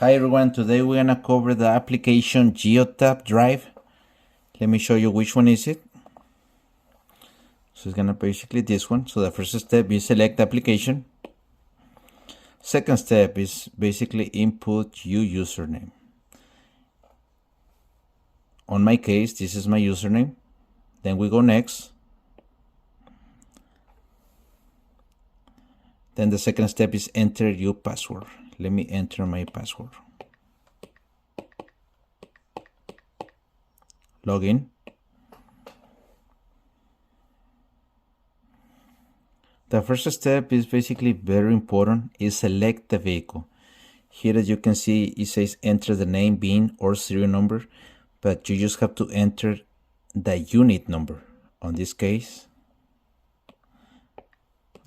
Hi everyone, today we're gonna cover the application Geotab drive. Let me show you which one is it. So it's gonna basically this one. So the first step is select the application. Second step is basically input your username. On my case, this is my username. Then we go next. Then the second step is enter your password. Let me enter my password. Login. The first step is basically very important, is select the vehicle. Here as you can see, it says enter the name, VIN or serial number, but you just have to enter the unit number. On this case,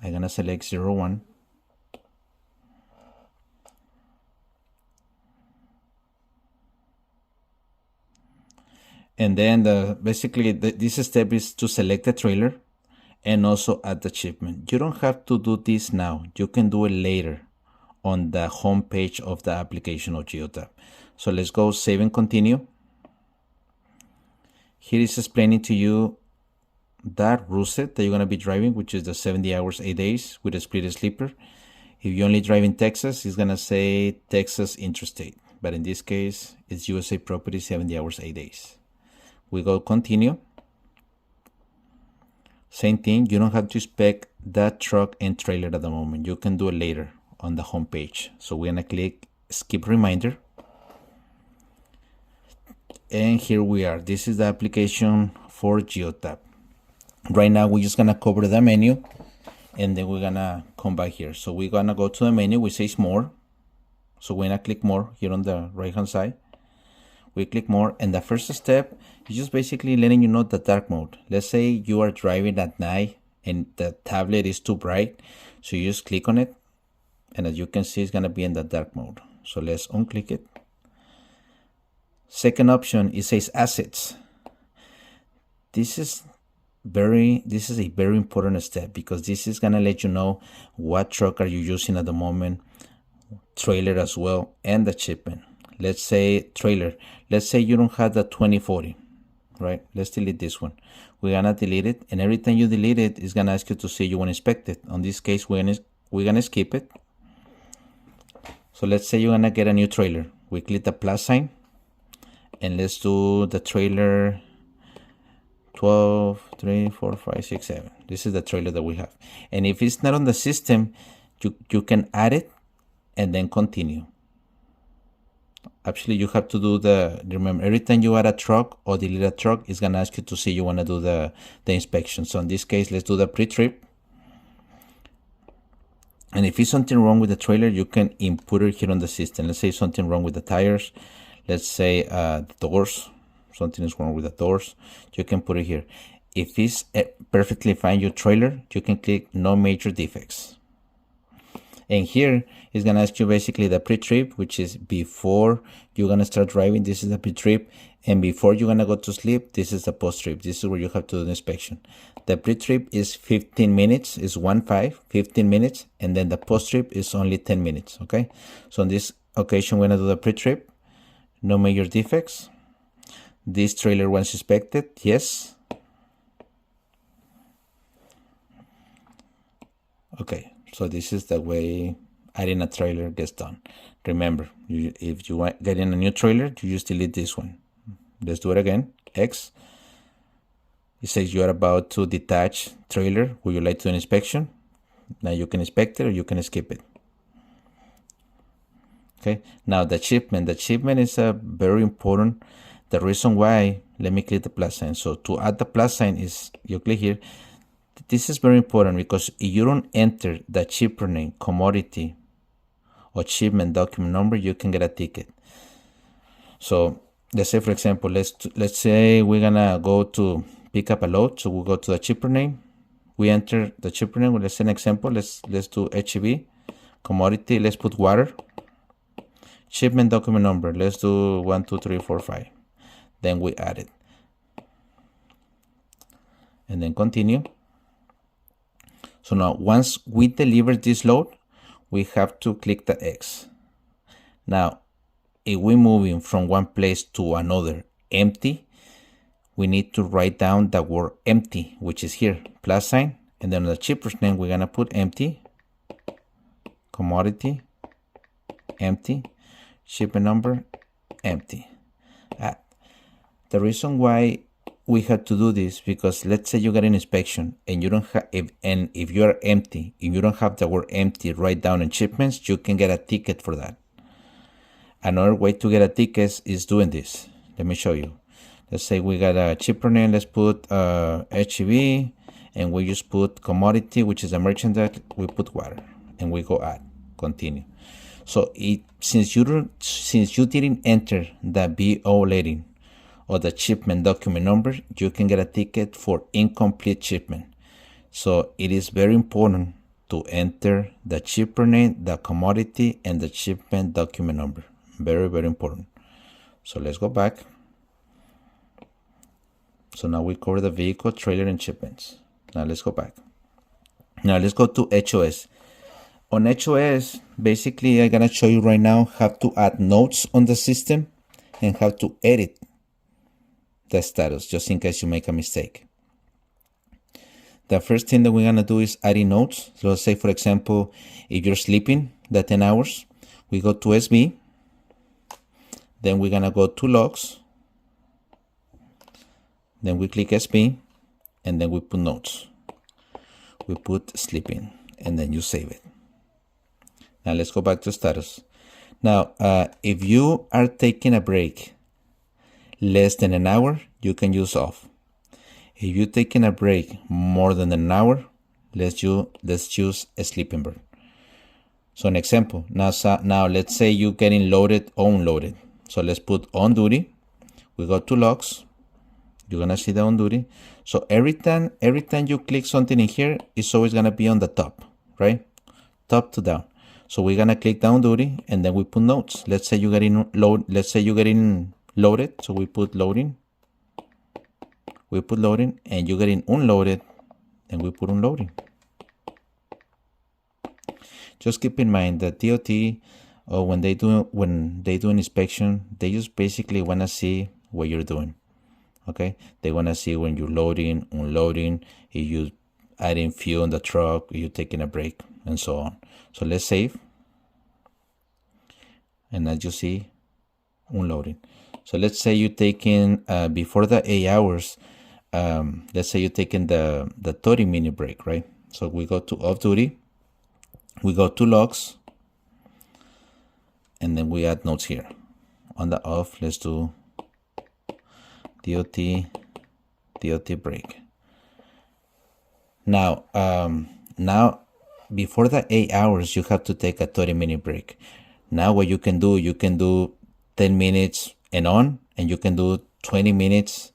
I'm gonna select 01. And then this step is to select the trailer and also add the shipment. You don't have to do this now. You can do it later on the home page of the application of Geotab. So let's go save and continue. Here is explaining to you that route set that you're going to be driving, which is the 70 hours, 8 days with a split sleeper. If you only drive in Texas, it's going to say Texas Interstate. But in this case, it's USA property, 70 hours, 8 days. We go continue. Same thing, you don't have to inspect that truck and trailer at the moment. You can do it later on the home page. So we're gonna click skip reminder. And here we are. This is the application for Geotab. Right now we're just gonna cover the menu and then we're gonna come back here. So we're gonna go to the menu, which says more. So we're gonna click more here on the right hand side. We click more, and the first step is just basically letting you know the dark mode. Let's say you are driving at night and the tablet is too bright, so you just click on it, and as you can see, it's gonna be in the dark mode. So let's unclick it. Second option, it says assets. This is a very important step because this is gonna let you know what truck are you using at the moment, trailer as well, and the shipment. Let's say trailer. Let's say you don't have the 2040, right? Let's delete this one. We're gonna delete it, and every time you delete it, it's gonna ask you to say you want to inspect it. On this case, we're gonna skip it. So let's say you're gonna get a new trailer. We click the plus sign, and let's do the trailer 12, 3, 4, 5, 6, 7. This is the trailer that we have. And if it's not on the system, you can add it and then continue. Actually, you have to do remember, every time you add a truck or delete a truck, it's gonna ask you to see you wanna do the inspection. So in this case, let's do the pre-trip. And if it's something wrong with the trailer, you can input it here on the system. Let's say something wrong with the tires. Let's say the doors, something is wrong with the doors. You can put it here. If it's perfectly fine, your trailer, you can click no major defects. And here it's gonna ask you basically the pre-trip, which is before you're gonna start driving. This is the pre-trip, and before you're gonna go to sleep, this is the post-trip. This is where you have to do the inspection. The pre-trip is 15 minutes, is 15 minutes, and then the post-trip is only 10 minutes. Okay, so on this occasion, we're gonna do the pre-trip. No major defects. This trailer was inspected. Yes. Okay. So this is the way adding a trailer gets done. Remember, if you want getting a new trailer, you just delete this one. Let's do it again. X. It says you are about to detach trailer. Would you like to do an inspection? Now you can inspect it or you can skip it. Okay. Now the shipment. The shipment is very important. The reason why, let me click the plus sign. So to add the plus sign is you click here. This is very important because if you don't enter the shipper name, commodity, or shipment document number, you can get a ticket. So let's say, for example, let's say we're gonna go to pick up a load. So we'll go to the shipper name. We enter the shipper name. Let's say an example. Let's do HEB, commodity. Let's put water. Shipment document number. Let's do 1, 2, 3, 4, 5. Then we add it, and then continue. So now once we deliver this load, we have to click the X. Now if we're moving from one place to another empty, we need to write down the word empty, which is here, plus sign, and then on the shipper's name, we're gonna put empty, commodity, empty, shipment number, empty. The reason why we had to do this, because let's say you got an inspection and you don't have, if you are empty, if you don't have the word empty right down in shipments, you can get a ticket for that. Another way to get a ticket is doing this. Let me show you. Let's say we got a shipper name. Let's put HEB, and we just put commodity, which is a merchandise. We put water, and we go add, continue. So since you didn't enter the BO rating or the shipment document number, you can get a ticket for incomplete shipment. So it is very important to enter the shipper name, the commodity, and the shipment document number. Very, very important. So let's go back. So now we cover the vehicle, trailer, and shipments. Now let's go back. Now let's go to HOS. On HOS, basically I'm gonna show you right now how to add notes on the system and how to edit the status, just in case you make a mistake. The first thing that we're gonna do is adding notes. So let's say, for example, if you're sleeping the 10 hours, we go to SB, then we're gonna go to logs, then we click SB, and then we put notes. We put sleeping, and then you save it. Now let's go back to status. Now, if you are taking a break less than an hour, you can use off. If you're taking a break more than an hour, let's choose a sleeping bird. So an example, now let's say you're getting loaded or unloaded. So let's put on duty. We go to logs. You're gonna see the on duty. So every time you click something in here, it's always gonna be on the top, right? Top to down. So we're gonna click down duty, and then we put notes. Let's say you're getting loaded, so we put loading. We put loading, and you're getting unloaded, and we put unloading. Just keep in mind that DOT, or when they do an inspection, they just basically wanna see what you're doing. Okay, they wanna see when you're loading, unloading, if you adding fuel in the truck, if you're taking a break, and so on. So let's save, and as you see, unloading. So let's say you're taking before the 8 hours. Let's say you're taking the 30-minute break, right? So we go to off duty, we go to logs, and then we add notes here. On the off, let's do DOT break. Now before the 8 hours, you have to take a 30-minute break. Now what you can do 10 minutes and on, and you can do 20 minutes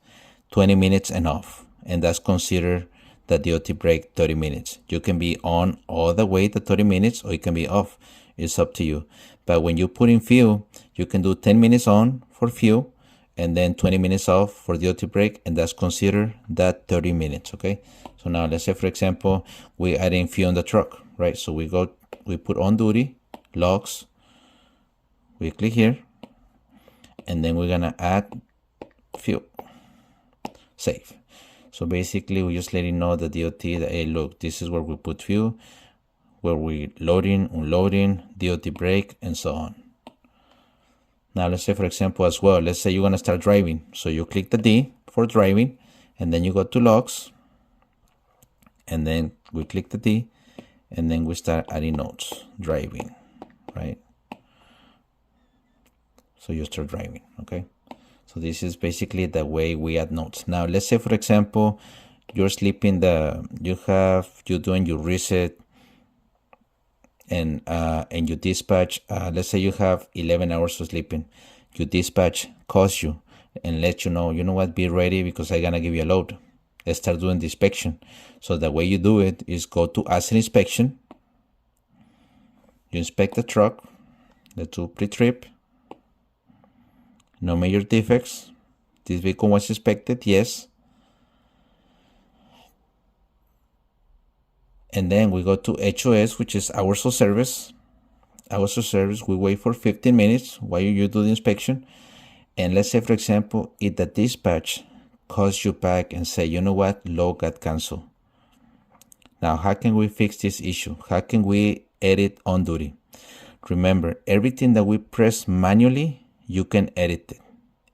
and off, and that's considered the DOT break 30 minutes. You can be on all the way to 30 minutes, or you can be off. It's up to you. But when you put in fuel, you can do 10 minutes on for fuel, and then 20 minutes off for DOT break, and that's considered that 30 minutes, okay? So now let's say, for example, we add in fuel on the truck, right? So we put on duty, logs, we click here, and then we're gonna add fuel, save. So basically, we just letting know the DOT that, hey, look, this is where we put fuel, where we loading, unloading, DOT break, and so on. Now let's say, for example, as well, let's say you're gonna start driving. So you click the D for driving, and then you go to logs, and then we click the D, and then we start adding notes, driving, right? So you start driving, okay? So this is basically the way we add notes. Now let's say, for example, you're sleeping, you're doing your reset, and you dispatch, let's say you have 11 hours of sleeping. Your dispatch calls you and let you know what, be ready because I'm gonna give you a load. Let's start doing the inspection. So the way you do it is go to asset inspection. You inspect the truck. Let's do pre-trip. No major defects. This vehicle was inspected, yes. And then we go to HOS, which is hours of service. hours of service, we wait for 15 minutes while you do the inspection. And let's say, for example, if the dispatch calls you back and say, you know what, load got canceled. Now, how can we fix this issue? How can we edit on duty? Remember, everything that we press manually, you can edit it.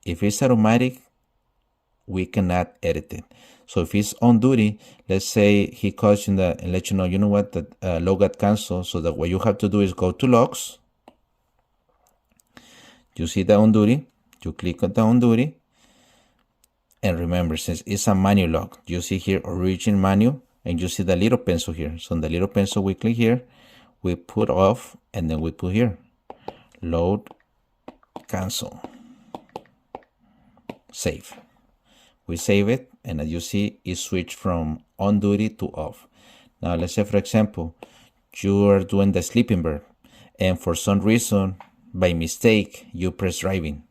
If it's automatic, we cannot edit it. So if it's on duty, let's say he calls you and let you know what, the log got canceled. So that what you have to do is go to logs. You see the on duty. You click on the on duty. And remember, since it's a manual log, you see here origin manual, and you see the little pencil here. So on the little pencil, we click here, we put off, and then we put here, load cancel. Save. We save it, and as you see, it switched from on duty to off. Now, let's say, for example, you are doing the sleeping verb, and for some reason, by mistake, you press driving.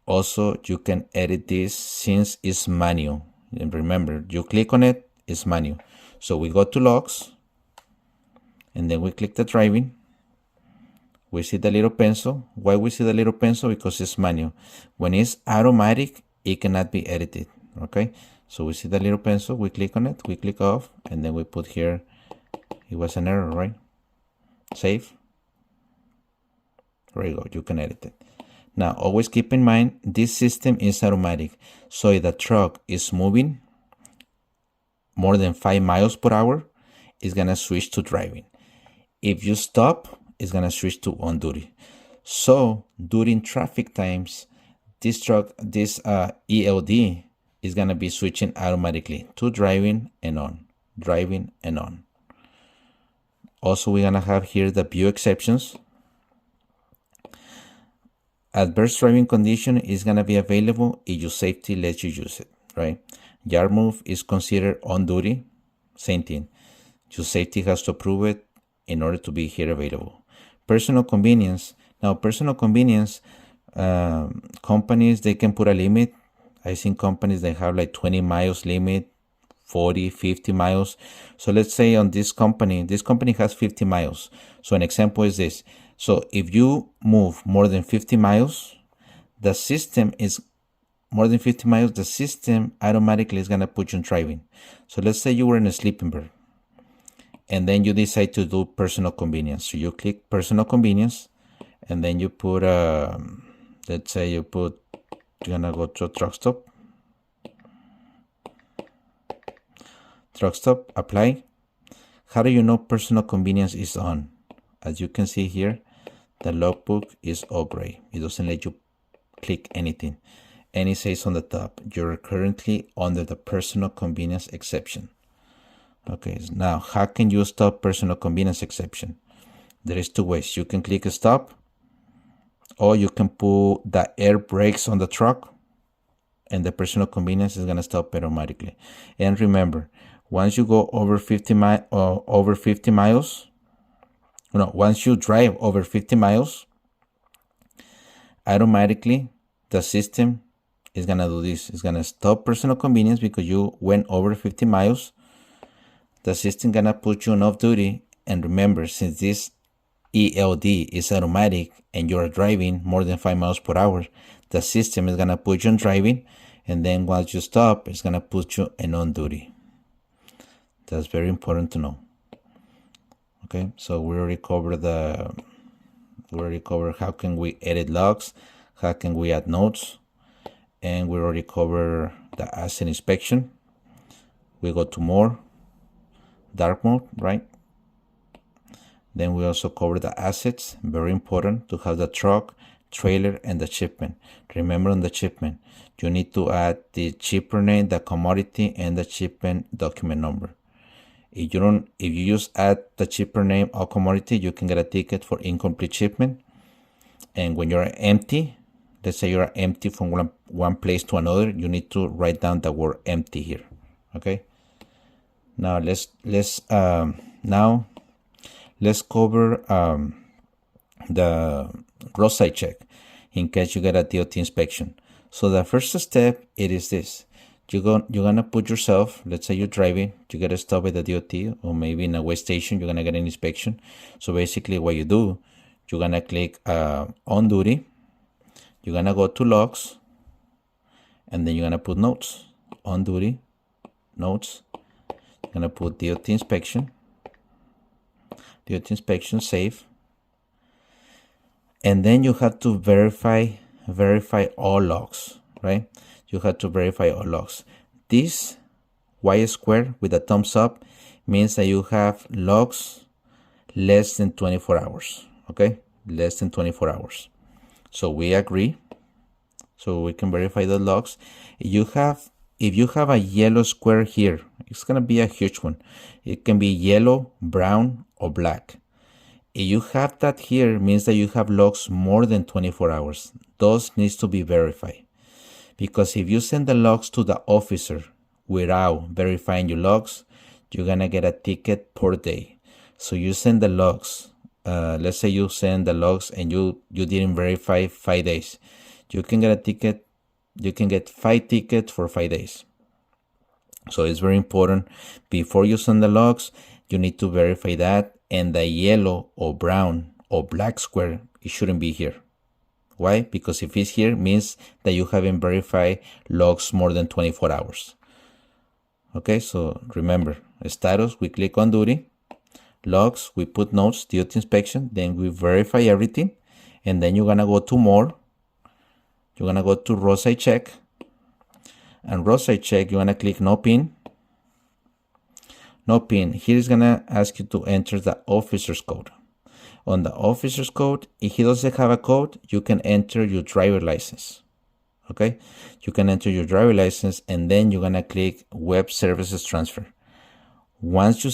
Also, you can edit this since it's manual. And remember, you click on it, it's manual. So we go to logs, and then we click the driving. We see the little pencil. Why we see the little pencil? Because it's manual. When it's automatic, it cannot be edited. Okay, so we see the little pencil, we click on it, we click off, and then we put here, it was an error, right? Save. There you go, you can edit it. Now, always keep in mind, this system is automatic. So if the truck is moving more than 5 miles per hour, it's gonna switch to driving. If you stop, it's gonna switch to on duty. So during traffic times, this ELD is gonna be switching automatically to driving and on, driving and on. Also, we're gonna have here the view exceptions. Adverse driving condition is gonna be available if your safety lets you use it, right? Yard move is considered on duty, same thing. Your safety has to approve it in order to be here available. Personal convenience. Now, personal convenience, companies, they can put a limit. I've seen companies that have like 20 miles limit, 40, 50 miles. So let's say on this company has 50 miles. So an example is this. So if you move more than 50 miles, the system automatically is going to put you in driving. So let's say you were in a sleeping bag, and then you decide to do personal convenience. So you click personal convenience, and then you put, let's say you're going to go to a truck stop. Truck stop, apply. How do you know personal convenience is on? As you can see here, the logbook is all gray. It doesn't let you click anything. And it says on the top, you're currently under the personal convenience exception. Okay, now how can you stop personal convenience exception? There is two ways. You can click stop, or you can put the air brakes on the truck, and the personal convenience is gonna stop automatically. And remember, once you go over 50 miles, once you drive over 50 miles, automatically the system is gonna do this. It's gonna stop personal convenience because you went over 50 miles. The system gonna put you on off duty. And remember, since this ELD is automatic and you're driving more than 5 miles per hour, the system is gonna put you on driving, and then once you stop, it's gonna put you in on duty. That's very important to know. Okay, so we already covered how can we edit logs, how can we add notes, and we already covered the asset inspection. We go to more, dark mode, right? Then we also cover the assets, very important to have the truck, trailer, and the shipment. Remember, on the shipment, you need to add the shipper name, the commodity, and the shipment document number. If you just add the shipper name or commodity, you can get a ticket for incomplete shipment. And when you're empty, let's say you're empty from one place to another, you need to write down the word empty here. Okay. Now let's cover the roadside check in case you get a DOT inspection. So the first step, it is this. you're gonna put yourself, let's say you're driving, you get stopped by the DOT, or maybe in a way station, you're gonna get an inspection. So basically what you do, you're gonna click on duty, you're gonna go to logs, and then you're gonna put notes. On duty, notes, you're gonna put DOT inspection, save, and then you have to verify all logs, right? You have to verify all logs. This Y square with a thumbs up means that you have logs less than 24 hours, okay? Less than 24 hours. So we agree. So we can verify the logs. If you have a yellow square here, it's gonna be a huge one. It can be yellow, brown, or black. If you have that here, means that you have logs more than 24 hours. Those needs to be verified. Because if you send the logs to the officer without verifying your logs, you're gonna get a ticket per day. So you send the logs. Let's say you send the logs and you didn't verify 5 days. You can get a ticket. You can get 5 tickets for 5 days. So it's very important. Before you send the logs, you need to verify that. And the yellow or brown or black square, it shouldn't be here. Why? Because if it's here, means that you haven't verified logs more than 24 hours. Okay, so remember, status, we click on duty. Logs, we put notes, DOT inspection, then we verify everything. And then you're gonna go to more. You're gonna go to roadside check. And roadside check, you're gonna click no pin. No pin. Here is gonna ask you to enter the officer's code. On the officer's code, if he doesn't have a code, you can enter your driver license. Okay, you can enter your driver license, and then you're gonna click web services transfer. Once you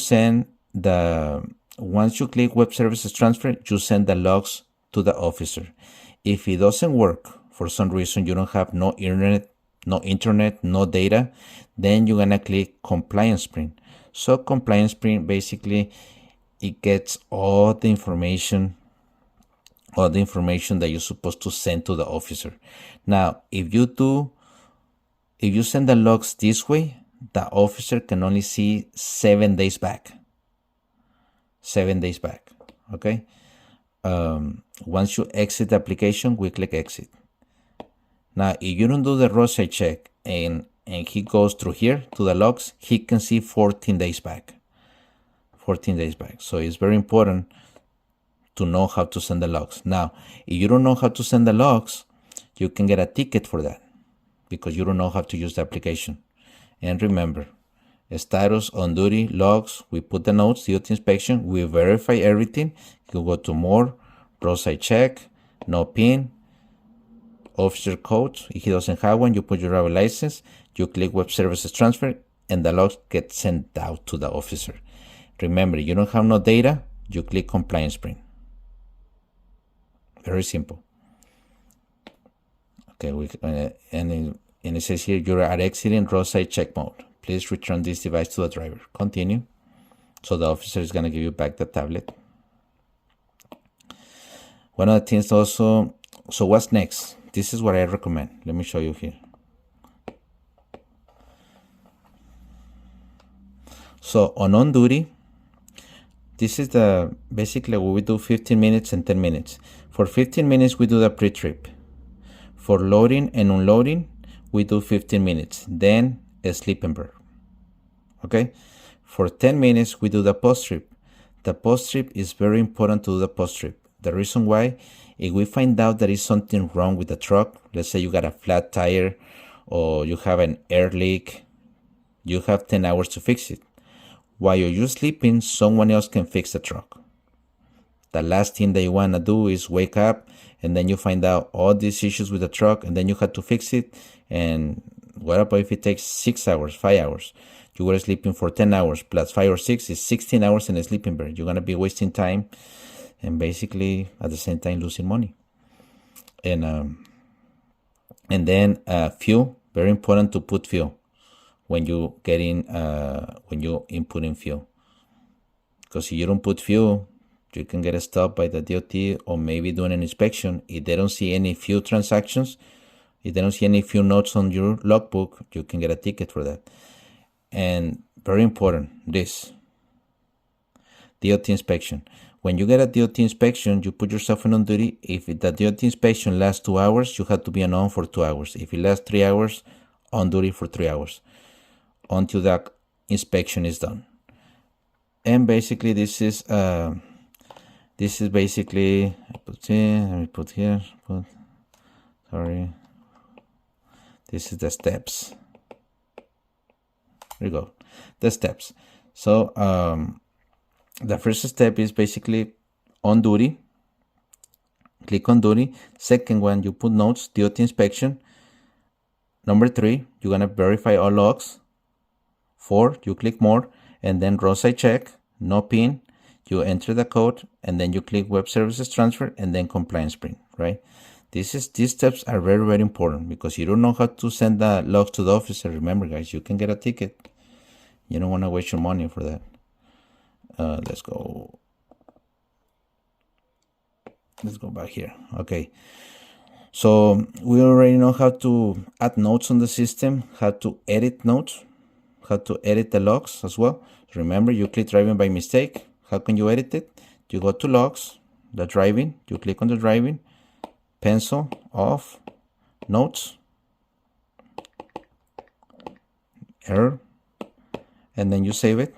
click web services transfer, you send the logs to the officer. If it doesn't work for some reason, you don't have no internet, no data, then you're gonna click compliance sprint. So compliance sprint, basically it gets all the information that you're supposed to send to the officer. Now, if you send the logs this way, the officer can only see 7 days back. 7 days back. Okay. Once you exit the application, we click exit. Now, if you don't do the roadside check and he goes through here to the logs, he can see 14 days back. 14 days back. So it's very important to know how to send the logs. Now, if you don't know how to send the logs, you can get a ticket for that because you don't know how to use the application. And remember, status, on duty, logs, we put the notes, DOT inspection, we verify everything. You go to more, roadside check, no pin, officer code. If he doesn't have one, you put your driver license, you click web services transfer, and the logs get sent out to the officer. Remember, you don't have no data, you click compliance sprint. Very simple. Okay, and it says here you are exiting roadside check mode. Please return this device to the driver. Continue. So the officer is going to give you back the tablet. One of the things also, so what's next? This is what I recommend. Let me show you here. So on duty, this is basically what we do 15 minutes and 10 minutes. For 15 minutes, we do the pre-trip. For loading and unloading, we do 15 minutes. Then a sleep and burn. Okay? For 10 minutes, we do the post-trip. The post-trip is very important to do the post-trip. The reason why, if we find out there is something wrong with the truck, let's say you got a flat tire or you have an air leak, you have 10 hours to fix it. While you're sleeping, someone else can fix the truck. The last thing that you want to do is wake up and then you find out all these issues with the truck and then you have to fix it. And what about if it takes 6 hours, 5 hours? You were sleeping for 10 hours plus 5 or 6 is 16 hours in a sleeping bag. You're going to be wasting time and basically at the same time losing money. And then fuel, very important to put fuel when you when you inputting fuel, because if you don't put fuel, you can get stopped by the DOT or maybe doing an inspection. If they don't see any fuel transactions, If they don't see any few notes on your logbook, you can get a ticket for that. And very important, this DOT inspection. When you get a DOT inspection, you put yourself in on duty. If the DOT inspection lasts 2 hours, you have to be on for 2 hours. If it lasts 3 hours, on duty for 3 hours until that inspection is done. And basically, this is basically, sorry. This is the steps. There you go, the steps. So the first step is basically on duty. Click on duty. Second one, you put notes, DOT inspection. Number 3, you're gonna verify all logs. 4, you click more, and then roadside check, no pin. You enter the code, and then you click web services transfer, and then compliance print, right? These steps are very, very important because you don't know how to send the logs to the officer. Remember, guys, you can get a ticket. You don't want to waste your money for that. Let's go back here. Okay, so we already know how to add notes on the system, how to edit notes, how to edit the logs as well. Remember, you click driving by mistake. How can you edit it? You go to logs, the driving, you click on the driving, pencil, off, notes, error, and then you save it,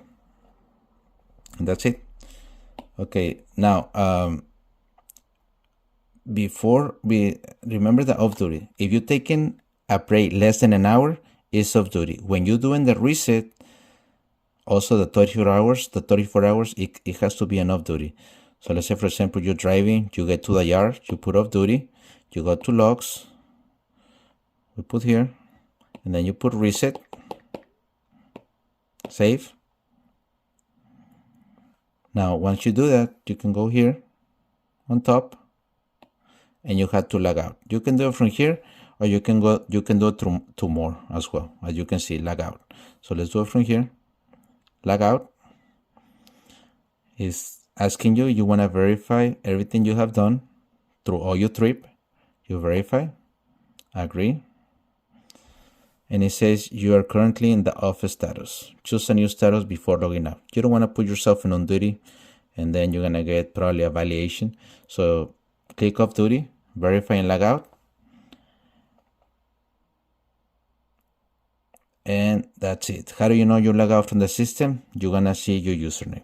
and that's it. Okay, now before we remember the off duty. If you're taking a break less than an hour, it's off duty. When you're doing the reset, also the 34 hours, it has to be an off duty. So let's say, for example, you're driving, you get to the yard, you put off duty, you go to logs, we put here, and then you put reset, save. Now, once you do that, you can go here on top, and you have to log out. You can do it from here, or you can do it to more as well. As you can see, log out. So let's do it from here. Log out is asking you want to verify everything you have done through all your trip. You verify, agree, and it says you are currently in the off status. Choose a new status before logging out. You don't want to put yourself in on duty, and then you're gonna get probably a violation. So click off duty, verify, and log out, and that's it. How do you know you log out from the system? You're gonna see your username.